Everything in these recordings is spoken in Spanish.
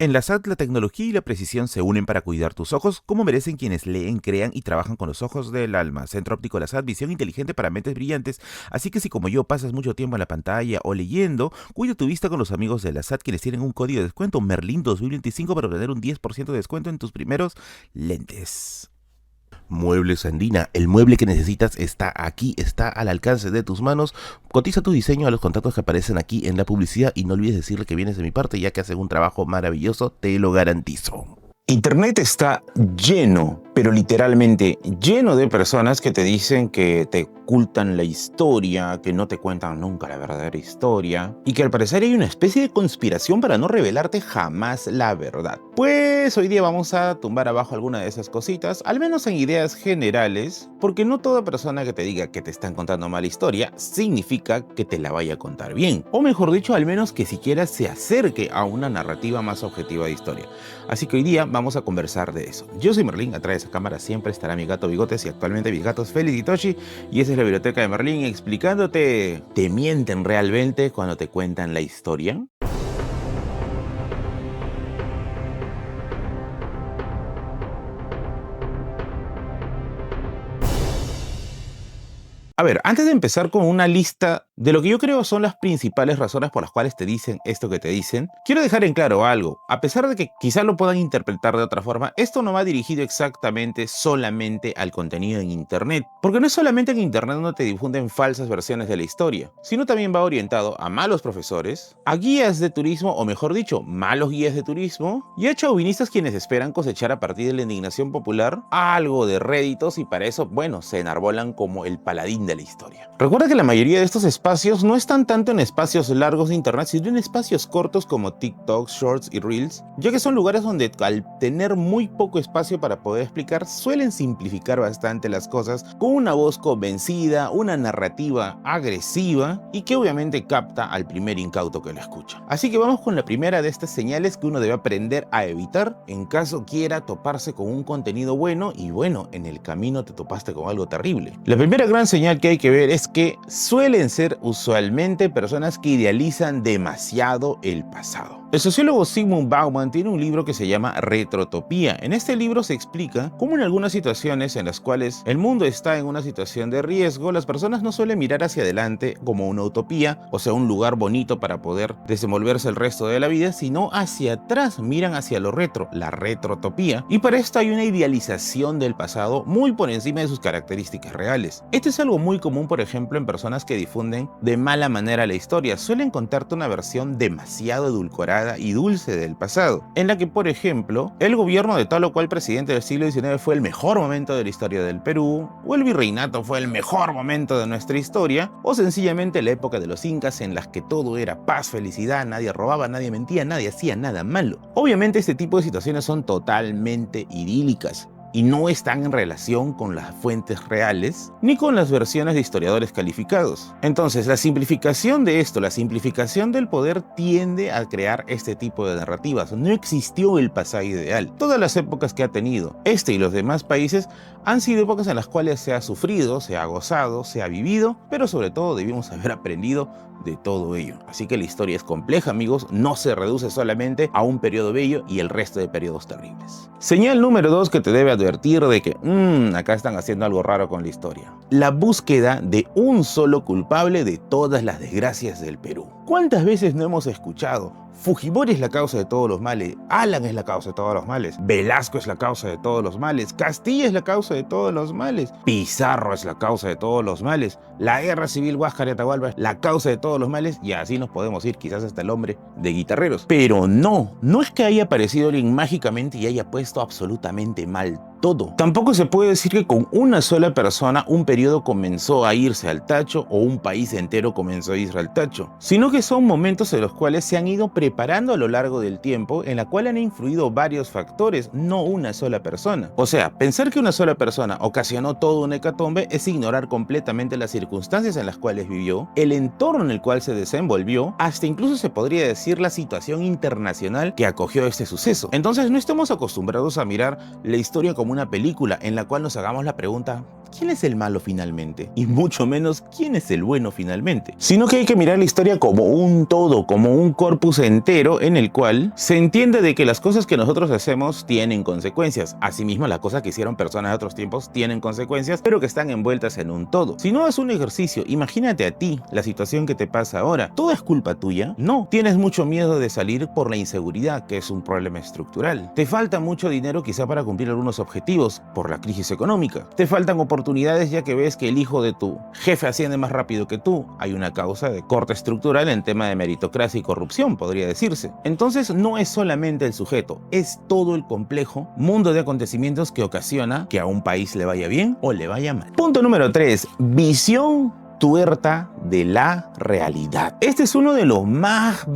En la SAT, la tecnología y la precisión se unen para cuidar tus ojos, como merecen quienes leen, crean y trabajan con los ojos del alma. Centro Óptico La SAT, visión inteligente para mentes brillantes. Así que si como yo pasas mucho tiempo en la pantalla o leyendo, cuida tu vista con los amigos de la SAT quienes tienen un código de descuento Merlin 2025 para obtener un 10% de descuento en tus primeros lentes. Muebles Andina, el mueble que necesitas está aquí, está al alcance de tus manos. Cotiza tu diseño a los contactos que aparecen aquí en la publicidad y no olvides decirle que vienes de mi parte, ya que hacen un trabajo maravilloso, te lo garantizo. Internet está lleno, pero literalmente lleno de personas que te dicen que te ocultan la historia, que no te cuentan nunca la verdadera historia y que al parecer hay una especie de conspiración para no revelarte jamás la verdad. Pues hoy día vamos a tumbar abajo alguna de esas cositas, al menos en ideas generales, porque no toda persona que te diga que te están contando mala historia significa que te la vaya a contar bien, o mejor dicho, al menos que siquiera se acerque a una narrativa más objetiva de historia. Así que hoy día vamos a conversar de eso. Yo soy Merlin, atrás de esa cámara siempre estará mi gato Bigotes y actualmente mis gatos Félix y Toshi, y esa es la biblioteca de Merlin explicándote, ¿te mienten realmente cuando te cuentan la historia? A ver, antes de empezar con una lista de lo que yo creo son las principales razones por las cuales te dicen esto que te dicen, quiero dejar en claro algo. A pesar de que quizás lo puedan interpretar de otra forma, esto no va dirigido exactamente solamente al contenido en Internet. Porque no es solamente en Internet donde te difunden falsas versiones de la historia, sino también va orientado a malos profesores, a guías de turismo, o mejor dicho, malos guías de turismo, y a chauvinistas quienes esperan cosechar a partir de la indignación popular algo de réditos y para eso, bueno, se enarbolan como el paladín de la historia. Recuerda que la mayoría de estos espacios no están tanto en espacios largos de internet, sino en espacios cortos como TikTok, Shorts y Reels, ya que son lugares donde al tener muy poco espacio para poder explicar, suelen simplificar bastante las cosas con una voz convencida, una narrativa agresiva y que obviamente capta al primer incauto que la escucha. Así que vamos con la primera de estas señales que uno debe aprender a evitar en caso quiera toparse con un contenido bueno y bueno, en el camino te topaste con algo terrible. La primera gran señal que hay que ver es que suelen ser usualmente personas que idealizan demasiado el pasado. El sociólogo Zygmunt Bauman tiene un libro que se llama Retrotopía. En este libro se explica cómo en algunas situaciones en las cuales el mundo está en una situación de riesgo, las personas no suelen mirar hacia adelante como una utopía, o sea, un lugar bonito para poder desenvolverse el resto de la vida, sino hacia atrás, miran hacia lo retro, la retrotopía. Y para esto hay una idealización del pasado muy por encima de sus características reales. Esto es algo muy común, por ejemplo, en personas que difunden de mala manera la historia. Suelen contarte una versión demasiado edulcorada y dulce del pasado, en la que, por ejemplo, el gobierno de tal o cual presidente del siglo XIX fue el mejor momento de la historia del Perú, o el virreinato fue el mejor momento de nuestra historia, o sencillamente la época de los incas en las que todo era paz, felicidad, nadie robaba, nadie mentía, nadie hacía nada malo. Obviamente este tipo de situaciones son totalmente idílicas y no están en relación con las fuentes reales ni con las versiones de historiadores calificados. Entonces, la simplificación de esto, la simplificación del poder tiende a crear este tipo de narrativas. No existió el pasado ideal. Todas las épocas que ha tenido este y los demás países han sido épocas en las cuales se ha sufrido, se ha gozado, se ha vivido, pero sobre todo debimos haber aprendido de todo ello. Así que la historia es compleja, amigos, no se reduce solamente a un periodo bello y el resto de periodos terribles. Señal número 2 que te debe advertir de que acá están haciendo algo raro con la historia. La búsqueda de un solo culpable de todas las desgracias del Perú. ¿Cuántas veces no hemos escuchado? Fujimori es la causa de todos los males, Alan es la causa de todos los males, Velasco es la causa de todos los males, Castilla es la causa de todos los males, Pizarro es la causa de todos los males, la guerra civil Huáscar y Atahualpa es la causa de todos los males, y así nos podemos ir quizás hasta el hombre de guitarreros. Pero no es que haya aparecido alguien mágicamente y haya puesto absolutamente mal todo. Tampoco se puede decir que con una sola persona un periodo comenzó a irse al tacho o un país entero comenzó a irse al tacho, sino que son momentos en los cuales se han ido preparando a lo largo del tiempo, en la cual han influido varios factores, no una sola persona. O sea, pensar que una sola persona ocasionó todo un hecatombe es ignorar completamente las circunstancias en las cuales vivió, el entorno en el cual se desenvolvió, hasta incluso se podría decir la situación internacional que acogió este suceso. Entonces no estamos acostumbrados a mirar la historia como una película en la cual nos hagamos la pregunta, quién es el malo finalmente, y mucho menos quién es el bueno finalmente, sino que hay que mirar la historia como un todo, como un corpus entero en el cual se entiende de que las cosas que nosotros hacemos tienen consecuencias. Asimismo, las cosas que hicieron personas de otros tiempos tienen consecuencias, pero que están envueltas en un todo. Si no es un ejercicio, imagínate a ti la situación que te pasa ahora. ¿Todo es culpa tuya? No. Tienes mucho miedo de salir por la inseguridad, que es un problema estructural. Te falta mucho dinero quizá para cumplir algunos objetivos por la crisis económica. Te faltan oportunidades ya que ves que el hijo de tu jefe asciende más rápido que tú. Hay una causa de corte estructural en tema de meritocracia y corrupción, podría decirse. Entonces no es solamente el sujeto, es todo el complejo mundo de acontecimientos que ocasiona que a un país le vaya bien o le vaya mal. Punto número 3. Visión tuerta de la realidad. Este es uno de los más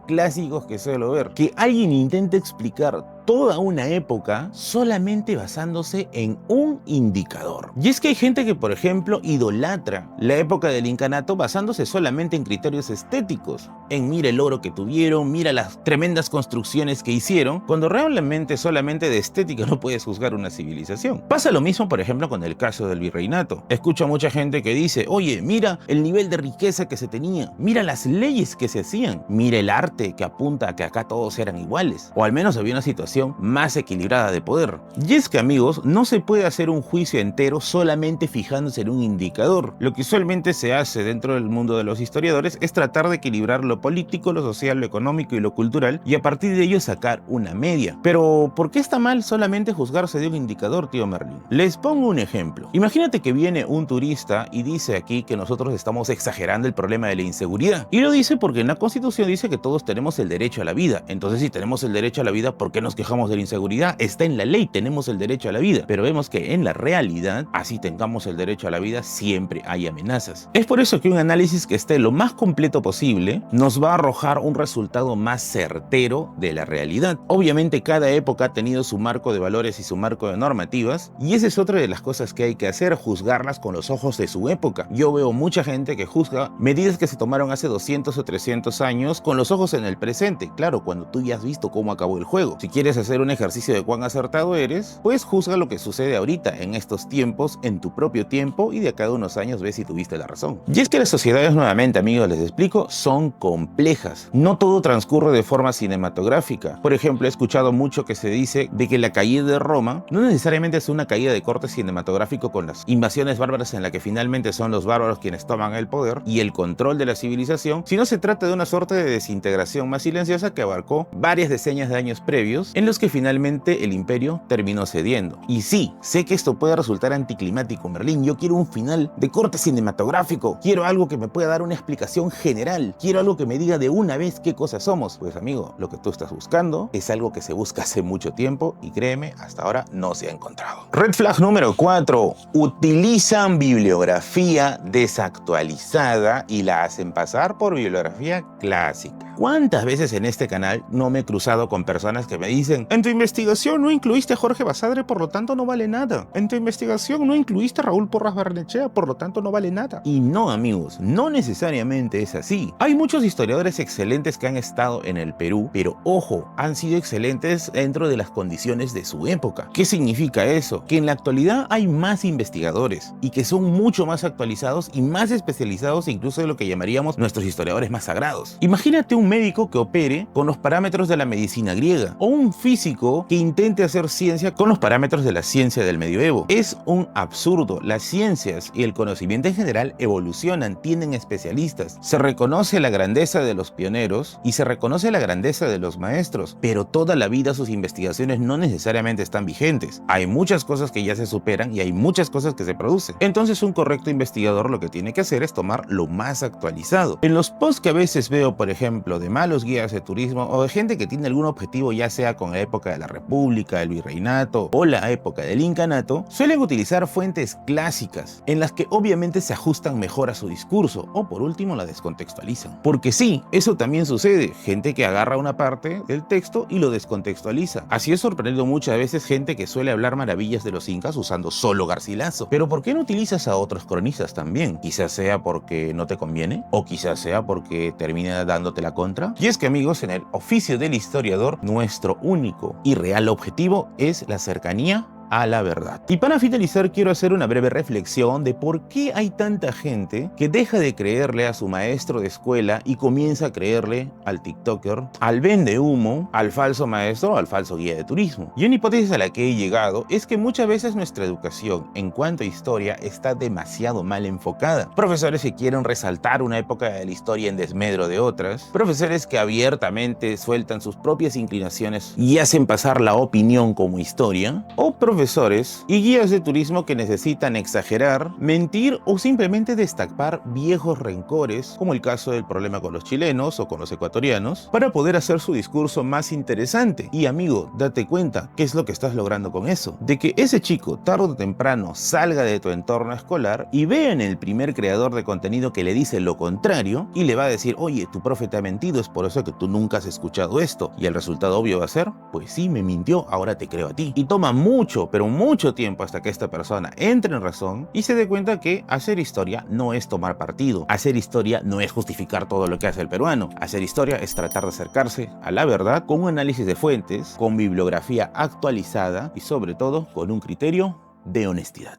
clásicos que suelo ver. Que alguien intente explicar toda una época solamente basándose en un indicador. Y es que hay gente que, por ejemplo, idolatra la época del incanato basándose solamente en criterios estéticos, en mira el oro que tuvieron, mira las tremendas construcciones que hicieron, cuando realmente solamente de estética no puedes juzgar una civilización. Pasa lo mismo, por ejemplo, con el caso del virreinato. Escucho a mucha gente que dice, oye, mira el nivel de riqueza que se tenía, mira las leyes que se hacían, mira el arte que apunta a que acá todos eran iguales, o al menos había una situación más equilibrada de poder. Y es que, amigos, no se puede hacer un juicio entero solamente fijándose en un indicador. Lo que usualmente se hace dentro del mundo de los historiadores es tratar de equilibrar lo político, lo social, lo económico y lo cultural, y a partir de ello sacar una media. Pero, ¿por qué está mal solamente juzgarse de un indicador, tío Merlin? Les pongo un ejemplo. Imagínate que viene un turista y dice aquí que nosotros estamos exagerando el problema de la inseguridad. Y lo dice porque en la Constitución dice que todos tenemos el derecho a la vida. Entonces, si tenemos el derecho a la vida, ¿por qué nos quejamos de la inseguridad? Está en la ley, tenemos el derecho a la vida. Pero vemos que en la realidad, así tengamos el derecho a la vida, siempre hay amenazas. Es por eso que un análisis que esté lo más completo posible nos va a arrojar un resultado más certero de la realidad. Obviamente cada época ha tenido su marco de valores y su marco de normativas, y esa es otra de las cosas que hay que hacer, juzgarlas con los ojos de su época. Yo veo mucha gente que juzga medidas que se tomaron hace 200 o 300 años con los ojos en el presente. Claro, cuando tú ya has visto cómo acabó el juego. Si quieres hacer un ejercicio de cuán acertado eres, pues juzga lo que sucede ahorita, en estos tiempos, en tu propio tiempo, y de acá a unos años ves si tuviste la razón. Y es que las sociedades, nuevamente, amigos, les explico, son complejas. No todo transcurre de forma cinematográfica. Por ejemplo, he escuchado mucho que se dice de que la caída de Roma no necesariamente es una caída de corte cinematográfico con las invasiones bárbaras en la que finalmente son los bárbaros quienes toman el poder y el control de la civilización, sino se trata de una suerte de desintegración más silenciosa que abarcó varias decenas de años previos, en los que finalmente el imperio terminó cediendo. Y sí, sé que esto puede resultar anticlimático, Merlín. Yo quiero un final de corte cinematográfico, quiero algo que me pueda dar una explicación general, quiero algo que me diga de una vez qué cosas somos. Pues amigo, lo que tú estás buscando es algo que se busca hace mucho tiempo y créeme, hasta ahora no se ha encontrado. Red flag número 4. Utilizan bibliografía desactualizada y la hacen pasar por bibliografía clásica. ¿Cuántas veces en este canal no me he cruzado con personas que me dicen, en tu investigación no incluiste a Jorge Basadre, por lo tanto no vale nada? En tu investigación no incluiste a Raúl Porras Barnechea, por lo tanto no vale nada. Y no, amigos, no necesariamente es así. Hay muchos historiadores excelentes que han estado en el Perú, pero ojo, han sido excelentes dentro de las condiciones de su época. ¿Qué significa eso? Que en la actualidad hay más investigadores y que son mucho más actualizados y más especializados incluso de lo que llamaríamos nuestros historiadores más sagrados. Imagínate un médico que opere con los parámetros de la medicina griega o un físico que intente hacer ciencia con los parámetros de la ciencia del medioevo. Es un absurdo. Las ciencias y el conocimiento en general evolucionan, tienen especialistas. Se reconoce la grandeza de los pioneros y se reconoce la grandeza de los maestros, pero toda la vida sus investigaciones no necesariamente están vigentes. Hay muchas cosas que ya se superan y hay muchas cosas que se producen. Entonces un correcto investigador lo que tiene que hacer es tomar lo más actualizado. En los posts que a veces veo, por ejemplo, de malos guías de turismo o de gente que tiene algún objetivo ya sea con la época de la República, el Virreinato o la época del Incanato, suelen utilizar fuentes clásicas en las que obviamente se ajustan mejor a su discurso o por último la descontextualizan. Porque sí, eso también sucede, gente que agarra una parte del texto y lo descontextualiza. Así he sorprendido muchas veces gente que suele hablar maravillas de los incas usando solo Garcilaso. Pero ¿por qué no utilizas a otros cronistas también? Quizás sea porque no te conviene o quizás sea porque termina dándote la contra. Y es que, amigos, en el oficio del historiador, nuestro único y real objetivo es la cercanía a la verdad. Y para finalizar quiero hacer una breve reflexión de por qué hay tanta gente que deja de creerle a su maestro de escuela y comienza a creerle al TikToker, al vende humo, al falso maestro o al falso guía de turismo. Y una hipótesis a la que he llegado es que muchas veces nuestra educación en cuanto a historia está demasiado mal enfocada. Profesores que quieren resaltar una época de la historia en desmedro de otras, profesores que abiertamente sueltan sus propias inclinaciones y hacen pasar la opinión como historia, o profesores y guías de turismo que necesitan exagerar, mentir o simplemente destapar viejos rencores, como el caso del problema con los chilenos o con los ecuatorianos, para poder hacer su discurso más interesante. Y amigo, date cuenta qué es lo que estás logrando con eso, de que ese chico tarde o temprano salga de tu entorno escolar y vea en el primer creador de contenido que le dice lo contrario y le va a decir, oye, tu profe te ha mentido, es por eso que tú nunca has escuchado esto. Y el resultado obvio va a ser, pues sí, me mintió, ahora te creo a ti. Y toma mucho, pero mucho tiempo hasta que esta persona entre en razón y se dé cuenta que hacer historia no es tomar partido. Hacer historia no es justificar todo lo que hace el peruano. Hacer historia es tratar de acercarse a la verdad con un análisis de fuentes, con bibliografía actualizada y sobre todo con un criterio de honestidad.